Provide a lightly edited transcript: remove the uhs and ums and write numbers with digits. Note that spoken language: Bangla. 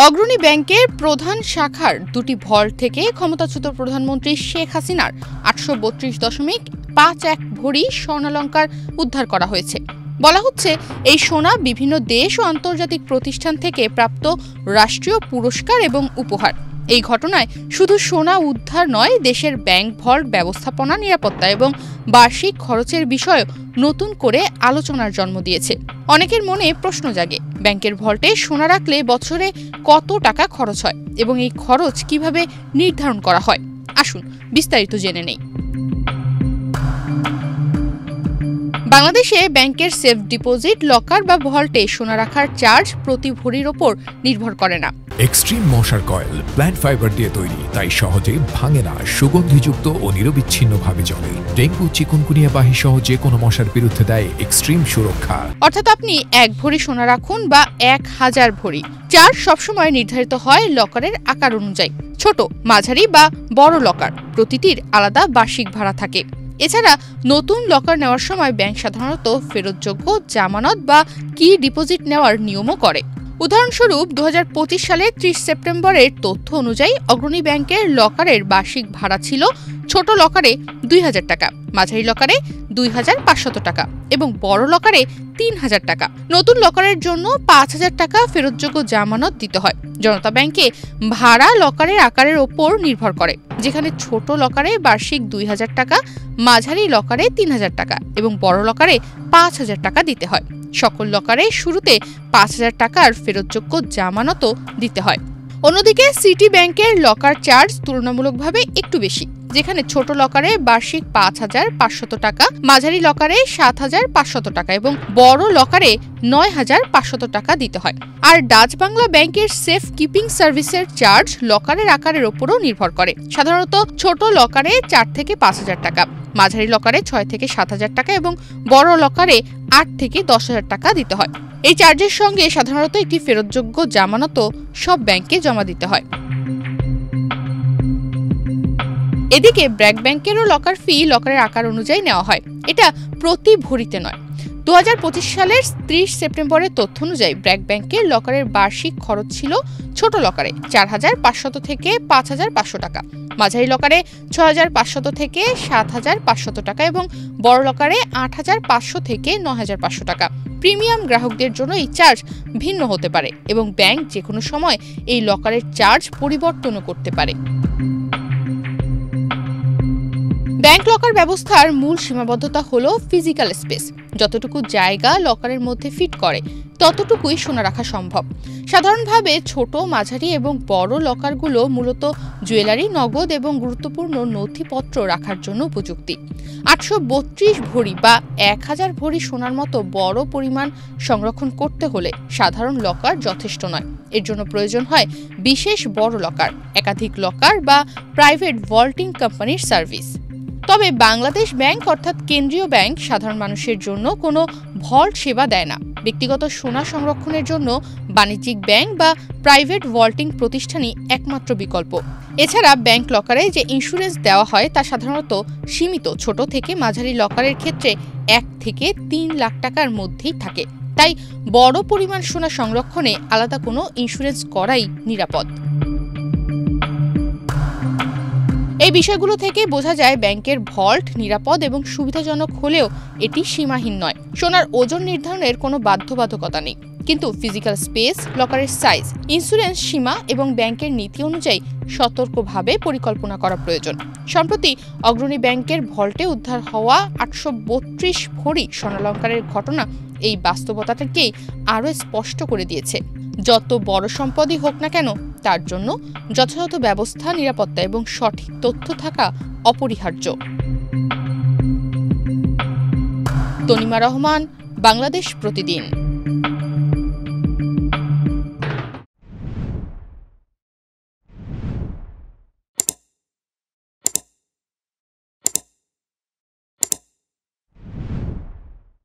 অগ্রণী ব্যাংকের প্রধান শাখার দুটি ভল্ট থেকে ক্ষমতাচ্যুত প্রধানমন্ত্রী শেখ হাসিনার 832.51 ভরি স্বর্ণালংকার উদ্ধার করা হয়েছে। বলা হচ্ছে, এই সোনা বিভিন্ন দেশ ও আন্তর্জাতিক প্রতিষ্ঠান থেকে প্রাপ্ত রাষ্ট্রীয় পুরস্কার এবং উপহার। এই ঘটনায় শুধু সোনা উদ্ধার নয়, দেশের ব্যাংক ভল্ট ব্যবস্থাপনা, নিরাপত্তা এবং বার্ষিক খরচের বিষয়ে নতুন করে আলোচনার জন্ম দিয়েছে। অনেকের মনে প্রশ্ন জাগে, ব্যাংকের ভল্টে সোনা রাখলে বছরে কত টাকা খরচ হয় এবং এই খরচ কিভাবে নির্ধারণ করা হয়। আসুন বিস্তারিত জেনে নেই। বাংলাদেশে ব্যাংকের সেফ ডিপোজিট, লকার বা ভল্টে সোনা রাখার চার্জ প্রতি ভরির ওপর নির্ভর করে না। এক্সট্রিম মশার কয়েল প্ল্যান্ট ফাইবার দিয়ে তৈরি, তাই সহজে ভাঙে না, সুগন্ধিযুক্ত ও নিরবিচ্ছিন্নভাবে জ্বলে। ডেঙ্গু, চিকুনগুনিয়া বাহি সহ যে কোনো মশার বিরুদ্ধে দেয় এক্সট্রিম সুরক্ষা। অর্থাৎ আপনি 1 ভরি সোনা রাখুন বা 1000 ভরি, চার্জ সবসময় নির্ধারিত হয় লকারের আকার অনুযায়ী। ছোট, মাঝারি বা বড় লকার প্রতিটির আলাদা বার্ষিক ভাড়া থাকে। এছাড়া নতুন লকার নেওয়ার সময় ব্যাংক সাধারণত ফেরতযোগ্য জামানত বা কি ডিপোজিট নেওয়ার নিয়মও করে। উদাহরণস্বরূপ 2025 সালের 30 সেপ্টেম্বরের তথ্য অনুযায়ী অগ্রণী ব্যাংকের লকারের বার্ষিক ভাড়া ছিল ছোট লকারে 2000 টাকা, মাঝারি লকারে 2500 টাকা এবং বড় লকারে 3000 টাকা। নতুন লকারের জন্য 5000 টাকা ফেরতযোগ্য জামানত দিতে হয়। জনতা ব্যাংকে ভাড়া লকারের আকারের ওপর নির্ভর করে, যেখানে ছোট লকারে বার্ষিক 2000 টাকা, মাঝারি লকারে 3000 টাকা এবং বড় লকারে 5000 টাকা দিতে হয়। সকল লকারে শুরুতে 5000 টাকার ফেরতযোগ্য জামানতও দিতে হয়। অন্যদিকে সিটি ব্যাংকের লকার চার্জ তুলনামূলকভাবে একটু বেশি, যেখানে ছোট লকারে বার্ষিক 5500 টাকা, মাঝারি লকারে 7500 টাকা এবং বড় লকারে 9500 টাকা দিতে হয়। আর ডাচ বাংলা ব্যাংকের সেফ কিপিং সার্ভিসের চার্জ লকারের আকারের ওপরও নির্ভর করে। সাধারণত ছোট লকারে 4 থেকে 5000 টাকা, মাঝারি লকারে 6 থেকে 7000 টাকা এবং বড় লকারে 8 থেকে 10000 টাকা দিতে হয়। এই চার্জের সঙ্গে সাধারণত একটি ফেরতযোগ্য জামানতও সব ব্যাংকে জমা দিতে হয়। এদিকে ব্র্যাক ব্যাংকেরও লকার ফি লকারের আকার অনুযায়ী নেওয়া হয়। এটা প্রতি ভরিতে নয়। 2025 সালের 30 সেপ্টেম্বরের তথ্য অনুযায়ী ব্র্যাক ব্যাংকের লকারের বার্ষিক খরচ ছিল ছোট লকারে 4500 থেকে 5500 টাকা, মাঝারি লকারে 6500 থেকে 7500 টাকা এবং বড় লকারে 8500 থেকে 9500 টাকা। প্রিমিয়াম গ্রাহকদের জন্য এই চার্জ ভিন্ন হতে পারে এবং ব্যাংক যে কোনো সময় এই লকারের চার্জ পরিবর্তনও করতে পারে। ব্যাংক লকার ব্যবস্থার মূল সীমাবদ্ধতা হলো ফিজিক্যাল স্পেস। যতটুকু জায়গা লকারের মধ্যে ফিট করে ততটুকুই সোনা রাখা সম্ভব। সাধারণভাবে ছোট, মাঝারি এবং বড় লকারগুলো মূলত জুয়েলারি, নগদ এবং গুরুত্বপূর্ণ নথিপত্র রাখার জন্য উপযুক্ত। 832 ভরি বা 1000 ভরি সোনার মতো বড় পরিমাণ সংরক্ষণ করতে হলে সাধারণ লকার যথেষ্ট নয়। এর জন্য প্রয়োজন হয় বিশেষ বড় লকার, একাধিক লকার বা প্রাইভেট ভল্টিং কোম্পানির সার্ভিস। তবে বাংলাদেশ ব্যাংক অর্থাৎ কেন্দ্রীয় ব্যাংক সাধারণ মানুষের জন্য কোনো ভল্ট সেবা দেয় না। ব্যক্তিগত সোনা সংরক্ষণের জন্য বাণিজ্যিক ব্যাংক বা প্রাইভেট ভল্টিং প্রতিষ্ঠানই একমাত্র বিকল্প। এছাড়া ব্যাংক লকারে যে ইন্স্যুরেন্স দেওয়া হয় তা সাধারণত সীমিত। ছোট থেকে মাঝারি লকারের ক্ষেত্রে 1 থেকে 3 লাখ টাকার মধ্যেই থাকে। তাই বড় পরিমাণ সোনা সংরক্ষণে আলাদা কোনো ইন্স্যুরেন্স করাই নিরাপদ। এই বিষয়গুলো থেকে বোঝা যায় ব্যাংকের ভল্ট নিরাপদ এবং সুবিধাজনক হলেও এটি সীমাহীন নয়। সোনার ওজন নির্ধারণের কোনো বাধ্যবাধকতা নেই, কিন্তু ফিজিক্যাল স্পেস, লকারের সাইজ, ইন্স্যুরেন্স সীমা এবং ব্যাংকের নীতি অনুযায়ী সতর্কভাবে পরিকল্পনা করা প্রয়োজন। সম্প্রতি অগ্রণী ব্যাংকের ভল্টে উদ্ধার হওয়া 832 ভরি স্বর্ণালংকারের ঘটনা এই বাস্তবতাটাকেই আরও স্পষ্ট করে দিয়েছে। যত বড় সম্পদই হোক না কেন, তার জন্য যথাযথ ব্যবস্থা, নিরাপত্তা এবং সঠিক তথ্য থাকা অপরিহার্য। তনিমা রহমান, বাংলাদেশ প্রতিদিন।